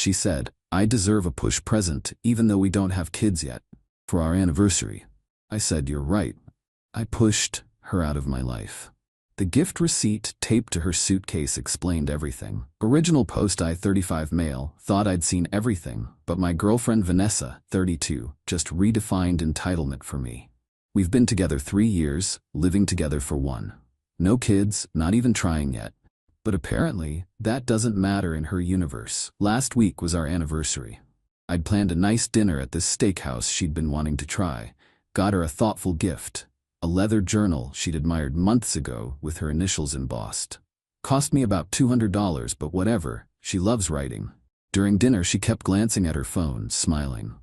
She said, "I deserve a push present even though we don't have kids yet. For our anniversary." I said, "You're right." I pushed her out of my life. The gift receipt taped to her suitcase explained everything. Original post I-35 male, thought I'd seen everything, but my girlfriend Vanessa, 32, just redefined entitlement for me. We've been together 3 years, living together for 1. No kids, not even trying yet. But apparently, that doesn't matter in her universe. Last week was our anniversary. I'd planned a nice dinner at this steakhouse she'd been wanting to try. Got her a thoughtful gift. A leather journal she'd admired months ago with her initials embossed. Cost me about $200, but whatever, she loves writing. During dinner she kept glancing at her phone, smiling.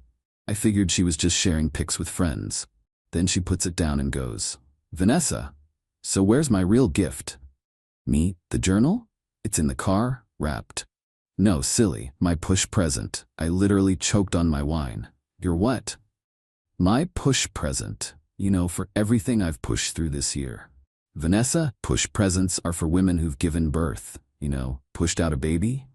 I figured she was just sharing pics with friends. Then she puts it down and goes, "Vanessa, so where's my real gift?" Me, the journal? It's in the car, wrapped. No, silly, my push present. I literally choked on my wine. Your what? My push present. You know, for everything I've pushed through this year. Vanessa, push presents are for women who've given birth, you know, pushed out a baby.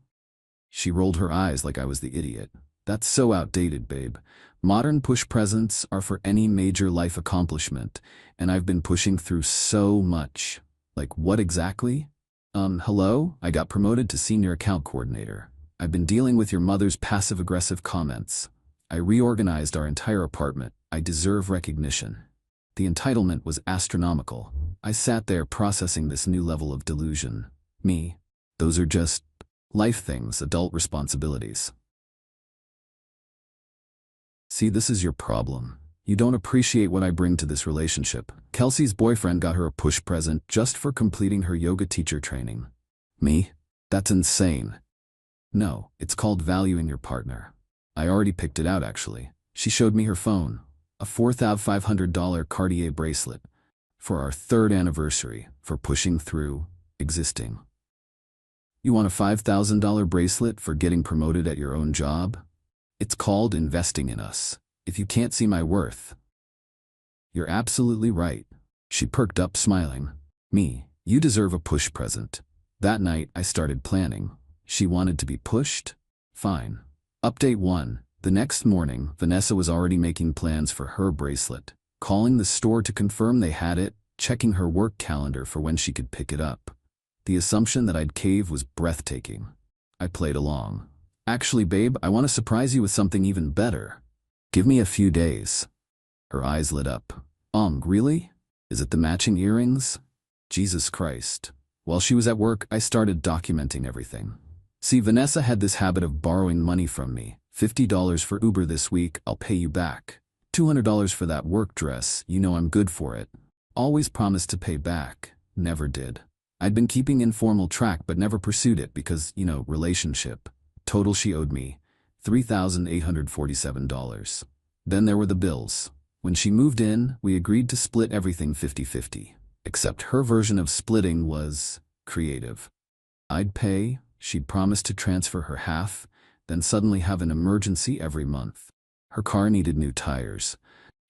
She rolled her eyes like I was the idiot. That's so outdated, babe. Modern push presents are for any major life accomplishment, and I've been pushing through so much. Like what exactly? Hello? I got promoted to senior account coordinator. I've been dealing with your mother's passive-aggressive comments. I reorganized our entire apartment. I deserve recognition. The entitlement was astronomical. I sat there processing this new level of delusion. Me, those are just life things, adult responsibilities. See, this is your problem. You don't appreciate what I bring to this relationship. Kelsey's boyfriend got her a push present just for completing her yoga teacher training. Me? That's insane. No, it's called valuing your partner. I already picked it out actually. She showed me her phone. A $4,500 Cartier bracelet. For our 3rd anniversary, for pushing through, existing. You want a $5,000 bracelet for getting promoted at your own job? It's called investing in us. If you can't see my worth. You're absolutely right. She perked up, smiling. Me, you deserve a push present. That night, I started planning. She wanted to be pushed? Fine. Update 1. The next morning, Vanessa was already making plans for her bracelet, calling the store to confirm they had it, checking her work calendar for when she could pick it up. The assumption that I'd cave was breathtaking. I played along. Actually, babe, I want to surprise you with something even better. Give me a few days. Her eyes lit up. Really? Is it the matching earrings? Jesus Christ. While she was at work, I started documenting everything. See, Vanessa had this habit of borrowing money from me. $50 for Uber this week, I'll pay you back. $200 for that work dress, you know I'm good for it. Always promised to pay back, never did. I'd been keeping informal track but never pursued it because, you know, relationship. Total she owed me, $3,847. Then there were the bills. When she moved in, we agreed to split everything 50-50. Except her version of splitting was creative. I'd pay, she'd promised to transfer her half, then suddenly have an emergency every month. Her car needed new tires.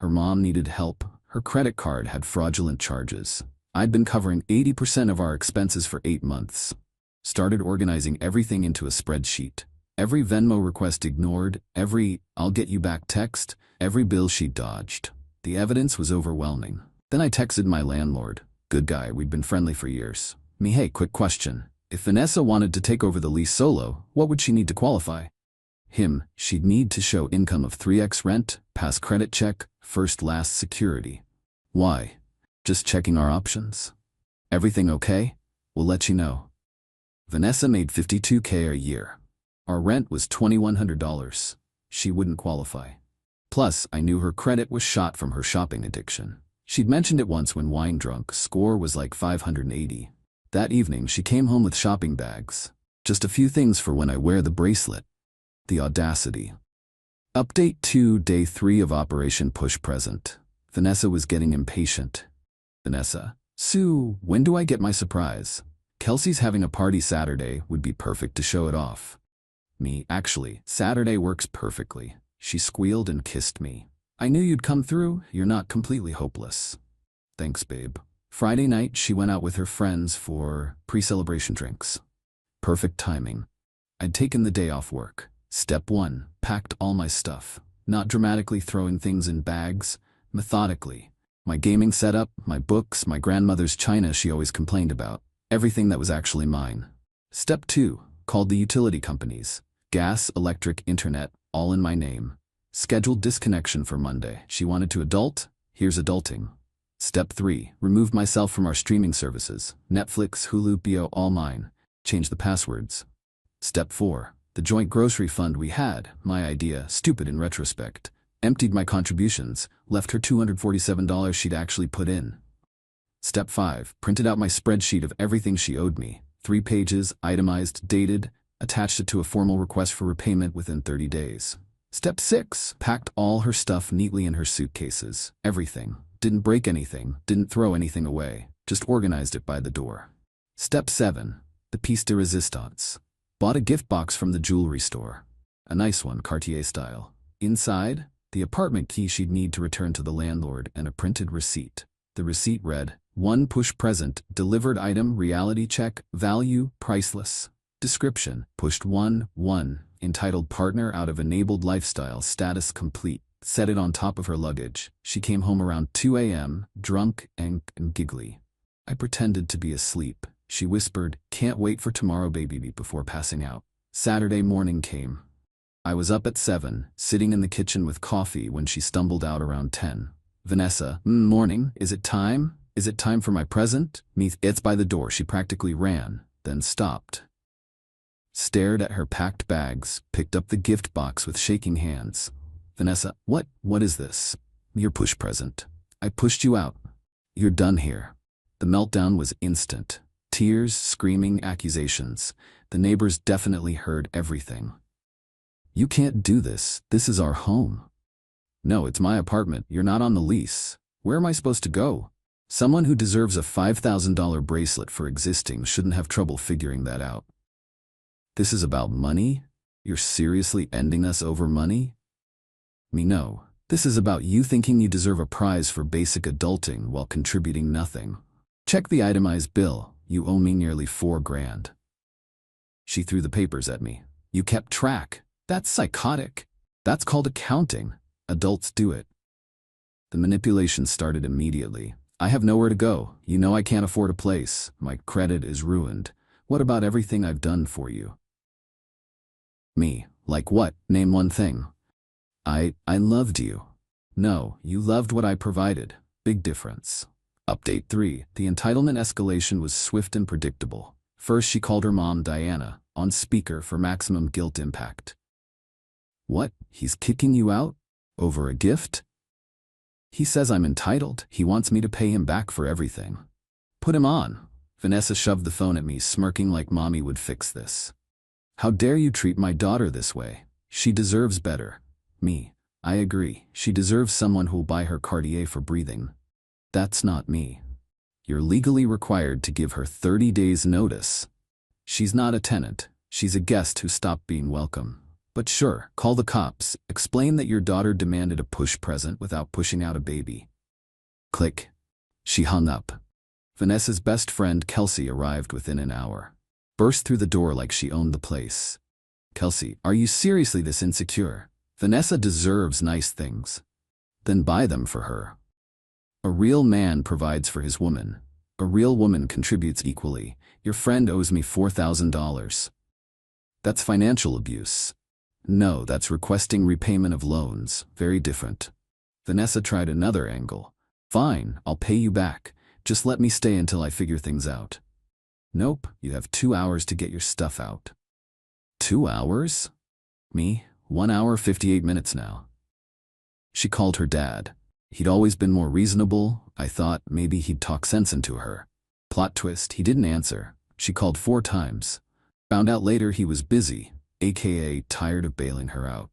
Her mom needed help. Her credit card had fraudulent charges. I'd been covering 80% of our expenses for 8 months. Started organizing everything into a spreadsheet. Every Venmo request ignored, every "I'll get you back" text, every bill she dodged. The evidence was overwhelming. Then I texted my landlord. Good guy, we'd been friendly for years. Me, hey, quick question. If Vanessa wanted to take over the lease solo, what would she need to qualify? Him, she'd need to show income of 3x rent, pass credit check, first-last security. Why? Just checking our options? Everything okay? We'll let you know. Vanessa made $52K a year. Our rent was $2,100. She wouldn't qualify. Plus, I knew her credit was shot from her shopping addiction. She'd mentioned it once when wine drunk, score was like 580. That evening, she came home with shopping bags. Just a few things for when I wear the bracelet. The audacity. Update 2, Day 3 of Operation Push Present. Vanessa was getting impatient. Vanessa, Sue, when do I get my surprise? Kelsey's having a party Saturday, would be perfect to show it off. Me, actually, Saturday works perfectly. She squealed and kissed me. I knew you'd come through, you're not completely hopeless. Thanks, babe. Friday night, she went out with her friends for pre-celebration drinks. Perfect timing. I'd taken the day off work. Step 1. Packed all my stuff. Not dramatically throwing things in bags, methodically. My gaming setup, my books, my grandmother's china she always complained about. Everything that was actually mine. Step 2. Called the utility companies. Gas, electric, internet, all in my name. Scheduled disconnection for Monday. She wanted to adult? Here's adulting. Step 3. Removed myself from our streaming services. Netflix, Hulu, BO, all mine. Change the passwords. Step 4. The joint grocery fund we had, my idea, stupid in retrospect. Emptied my contributions, left her $247 she'd actually put in. Step 5. Printed out my spreadsheet of everything she owed me. 3 pages, itemized, dated, attached it to a formal request for repayment within 30 days. Step 6. Packed all her stuff neatly in her suitcases. Everything. Didn't break anything, didn't throw anything away, just organized it by the door. Step 7. The piece de resistance. Bought a gift box from the jewelry store. A nice one, Cartier style. Inside, the apartment key she'd need to return to the landlord and a printed receipt. The receipt read, 1 push present, delivered item, reality check, value, priceless. Description, pushed 1, entitled partner out of enabled lifestyle, status complete. Set it on top of her luggage. She came home around 2 a.m., drunk and giggly. I pretended to be asleep. She whispered, can't wait for tomorrow baby, before passing out. Saturday morning came. I was up at 7, sitting in the kitchen with coffee when she stumbled out around 10. Vanessa, morning, is it time? Is it time for my present? It's by the door. She practically ran, then stopped. Stared at her packed bags, picked up the gift box with shaking hands. Vanessa, what is this? Your push present. I pushed you out. You're done here. The meltdown was instant. Tears, screaming, accusations. The neighbors definitely heard everything. You can't do this. This is our home. No, it's my apartment. You're not on the lease. Where am I supposed to go? Someone who deserves a $5,000 bracelet for existing shouldn't have trouble figuring that out. This is about money? You're seriously ending us over money? No. This is about you thinking you deserve a prize for basic adulting while contributing nothing. Check the itemized bill. You owe me nearly $4,000. She threw the papers at me. You kept track. That's psychotic. That's called accounting. Adults do it. The manipulation started immediately. I have nowhere to go. You know I can't afford a place. My credit is ruined. What about everything I've done for you? Me. Like what? Name one thing. I loved you. No, you loved what I provided. Big difference. Update 3. The entitlement escalation was swift and predictable. First, she called her mom, Diana, on speaker for maximum guilt impact. What? He's kicking you out? Over a gift? He says I'm entitled. He wants me to pay him back for everything. Put him on. Vanessa shoved the phone at me, smirking like mommy would fix this. How dare you treat my daughter this way? She deserves better. Me. I agree. She deserves someone who'll buy her Cartier for breathing. That's not me. You're legally required to give her 30 days notice. She's not a tenant. She's a guest who stopped being welcome. But sure, call the cops. Explain that your daughter demanded a push present without pushing out a baby. Click. She hung up. Vanessa's best friend, Qley, arrived within an hour. Burst through the door like she owned the place. Qley, are you seriously this insecure? Vanessa deserves nice things. Then buy them for her. A real man provides for his woman. A real woman contributes equally. Your friend owes me $4,000. That's financial abuse. No, that's requesting repayment of loans. Very different. Vanessa tried another angle. Fine, I'll pay you back. Just let me stay until I figure things out. Nope, you have 2 hours to get your stuff out. 2 hours? Me? 1 hour, 58 minutes now. She called her dad. He'd always been more reasonable. I thought maybe he'd talk sense into her. Plot twist, he didn't answer. She called 4 times. Found out later he was busy, aka tired of bailing her out.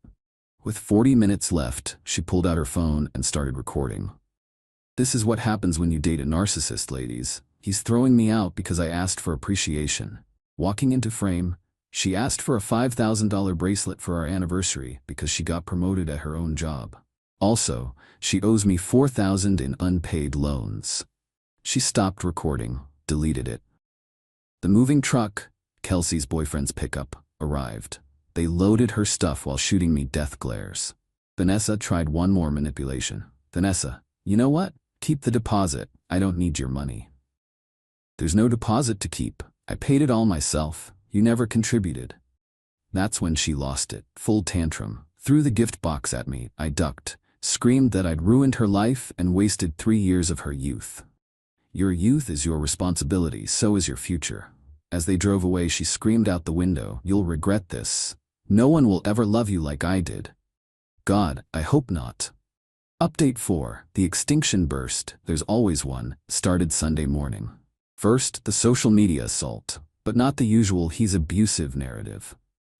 With 40 minutes left, she pulled out her phone and started recording. This is what happens when you date a narcissist, ladies. He's throwing me out because I asked for appreciation. Walking into frame, she asked for a $5,000 bracelet for our anniversary because she got promoted at her own job. Also, she owes me $4,000 in unpaid loans. She stopped recording, deleted it. The moving truck, Qley's boyfriend's pickup, arrived. They loaded her stuff while shooting me death glares. Vanessa tried one more manipulation. Vanessa, you know what? Keep the deposit. I don't need your money. There's no deposit to keep. I paid it all myself. You never contributed. That's when she lost it. Full tantrum. Threw the gift box at me. I ducked. Screamed that I'd ruined her life and wasted 3 years of her youth. Your youth is your responsibility, so is your future. As they drove away, she screamed out the window, "You'll regret this. No one will ever love you like I did." God, I hope not. Update 4. The extinction burst, there's always one, started Sunday morning. First, the social media assault, but not the usual "he's abusive" narrative.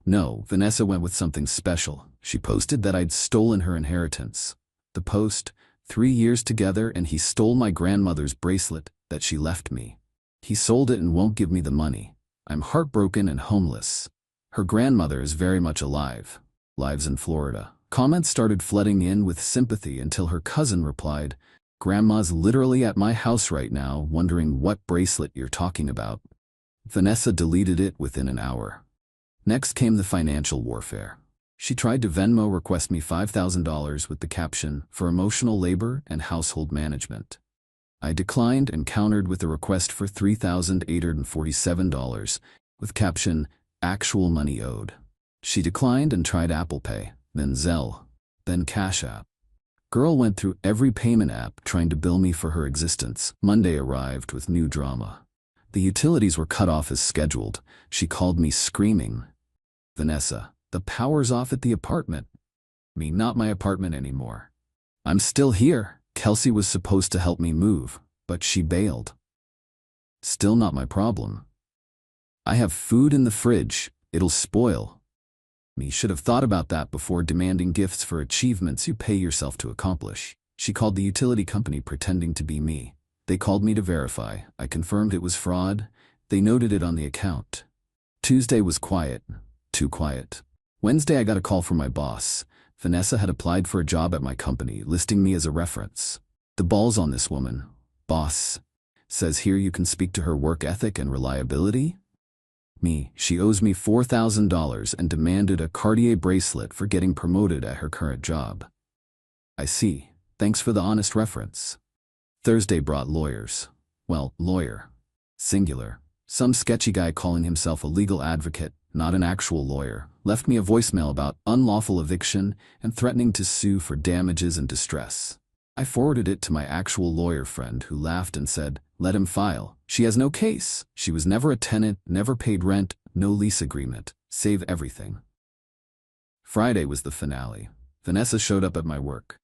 No, Vanessa went with something special. She posted that I'd stolen her inheritance. The post, 3 years together and he stole my grandmother's bracelet that she left me. He sold it and won't give me the money. I'm heartbroken and homeless. Her grandmother is very much alive. Lives in Florida. Comments started flooding in with sympathy until her cousin replied, "Grandma's literally at my house right now, wondering what bracelet you're talking about." Vanessa deleted it within an hour. Next came the financial warfare. She tried to Venmo request me $5,000 with the caption, "For emotional labor and household management." I declined and countered with a request for $3,847 with caption, "Actual money owed." She declined and tried Apple Pay, then Zelle, then Cash App. Girl went through every payment app trying to bill me for her existence. Monday arrived with new drama. The utilities were cut off as scheduled. She called me screaming, "Vanessa, the power's off at the apartment." Me, not my apartment anymore. I'm still here. Qley was supposed to help me move, but she bailed. Still not my problem. I have food in the fridge. It'll spoil. Me, should have thought about that before demanding gifts for achievements you pay yourself to accomplish. She called the utility company pretending to be me. They called me to verify. I confirmed it was fraud. They noted it on the account. Tuesday was quiet. Too quiet. Wednesday I got a call from my boss. Vanessa had applied for a job at my company, listing me as a reference. The ball's on this woman. Boss says here you can speak to her work ethic and reliability. Me, she owes me $4,000 and demanded a Cartier bracelet for getting promoted at her current job. I see. Thanks for the honest reference. Thursday brought lawyers. Well, lawyer. Singular. Some sketchy guy calling himself a legal advocate, not an actual lawyer, left me a voicemail about unlawful eviction and threatening to sue for damages and distress. I forwarded it to my actual lawyer friend who laughed and said, "Let him file. She has no case. She was never a tenant, never paid rent, no lease agreement. Save everything." Friday was the finale. Vanessa showed up at my work.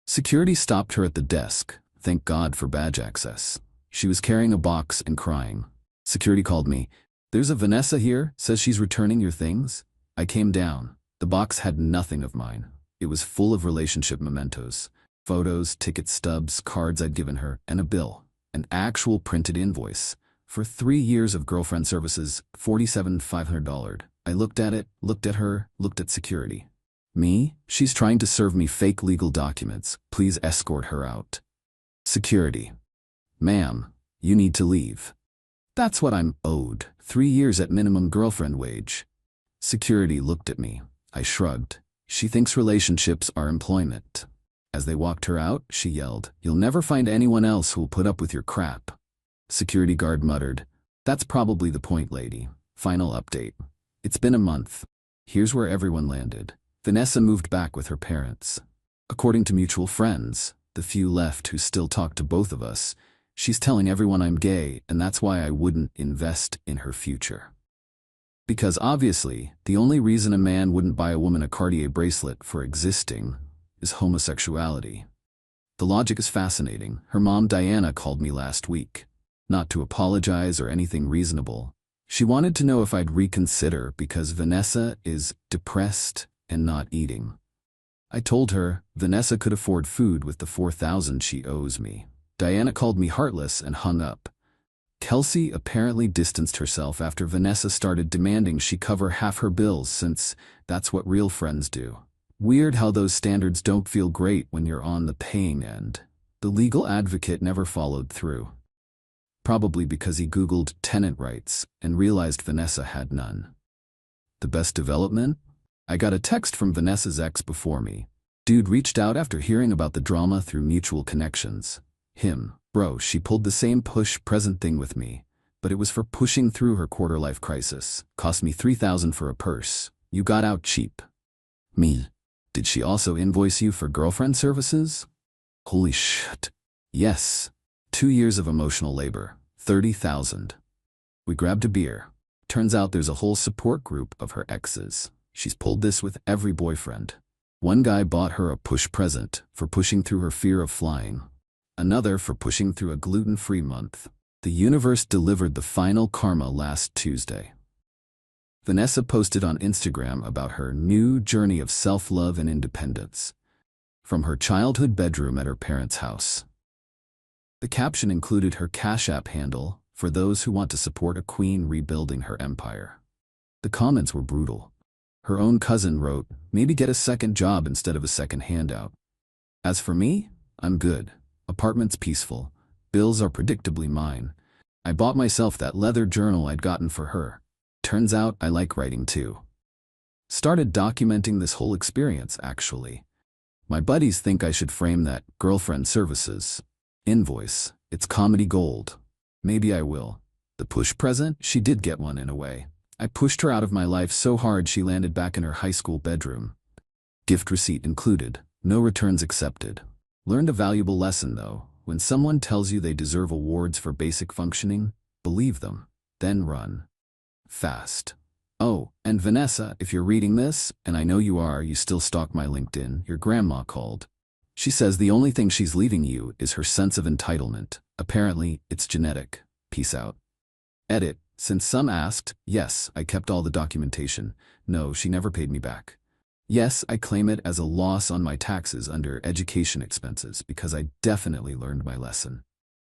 Security stopped her at the desk. Thank God for badge access. She was carrying a box and crying. Security called me. "There's a Vanessa here, says she's returning your things." I came down. The box had nothing of mine. It was full of relationship mementos. Photos, ticket stubs, cards I'd given her, and a bill. An actual printed invoice. For 3 years of girlfriend services, $47,500. I looked at it, looked at her, looked at security. Me? She's trying to serve me fake legal documents. Please escort her out. Security. Ma'am, you need to leave. That's what I'm owed. 3 years at minimum girlfriend wage. Security looked at me. I shrugged. She thinks relationships are employment. As they walked her out, she yelled, "You'll never find anyone else who'll put up with your crap." Security guard muttered, "That's probably the point, lady." Final update. It's been a month. Here's where everyone landed. Vanessa moved back with her parents. According to mutual friends, the few left who still talk to both of us, she's telling everyone I'm gay, and that's why I wouldn't invest in her future. Because obviously, the only reason a man wouldn't buy a woman a Cartier bracelet for existing is homosexuality. The logic is fascinating. Her mom, Diana, called me last week. Not to apologize or anything reasonable. She wanted to know if I'd reconsider because Vanessa is depressed and not eating. I told her Vanessa could afford food with the $4,000 she owes me. Diana called me heartless and hung up. Qley apparently distanced herself after Vanessa started demanding she cover half her bills since that's what real friends do. Weird how those standards don't feel great when you're on the paying end. The legal advocate never followed through. Probably because he Googled tenant rights and realized Vanessa had none. The best development? I got a text from Vanessa's ex before me. Dude reached out after hearing about the drama through mutual connections. Him. Bro, she pulled the same push-present thing with me, but it was for pushing through her quarter-life crisis. Cost me $3,000 for a purse. You got out cheap. Me. Did she also invoice you for girlfriend services? Holy shit. Yes. 2 years of emotional labor. 30,000. We grabbed a beer. Turns out there's a whole support group of her exes. She's pulled this with every boyfriend. One guy bought her a push present for pushing through her fear of flying. Another for pushing through a gluten-free month. The universe delivered the final karma last Tuesday. Vanessa posted on Instagram about her new journey of self-love and independence, from her childhood bedroom at her parents' house. The caption included her Cash App handle for those who want to support a queen rebuilding her empire. The comments were brutal. Her own cousin wrote, "Maybe get a second job instead of a second handout. As for me, I'm good. Apartment's peaceful. Bills are predictably mine. I bought myself that leather journal I'd gotten for her. Turns out I like writing too." Started documenting this whole experience, actually. My buddies think I should frame that girlfriend services invoice. It's comedy gold. Maybe I will. The push present, she did get one in a way. I pushed her out of my life so hard she landed back in her high school bedroom. Gift receipt included. No returns accepted. Learned a valuable lesson though. When someone tells you they deserve awards for basic functioning, believe them. Then run. Fast. Oh, and Vanessa, if you're reading this, and I know you are, you still stalk my LinkedIn, your grandma called. She says the only thing she's leaving you is her sense of entitlement. Apparently, it's genetic. Peace out. Edit. Since some asked, yes, I kept all the documentation. No, she never paid me back. Yes, I claim it as a loss on my taxes under education expenses because I definitely learned my lesson.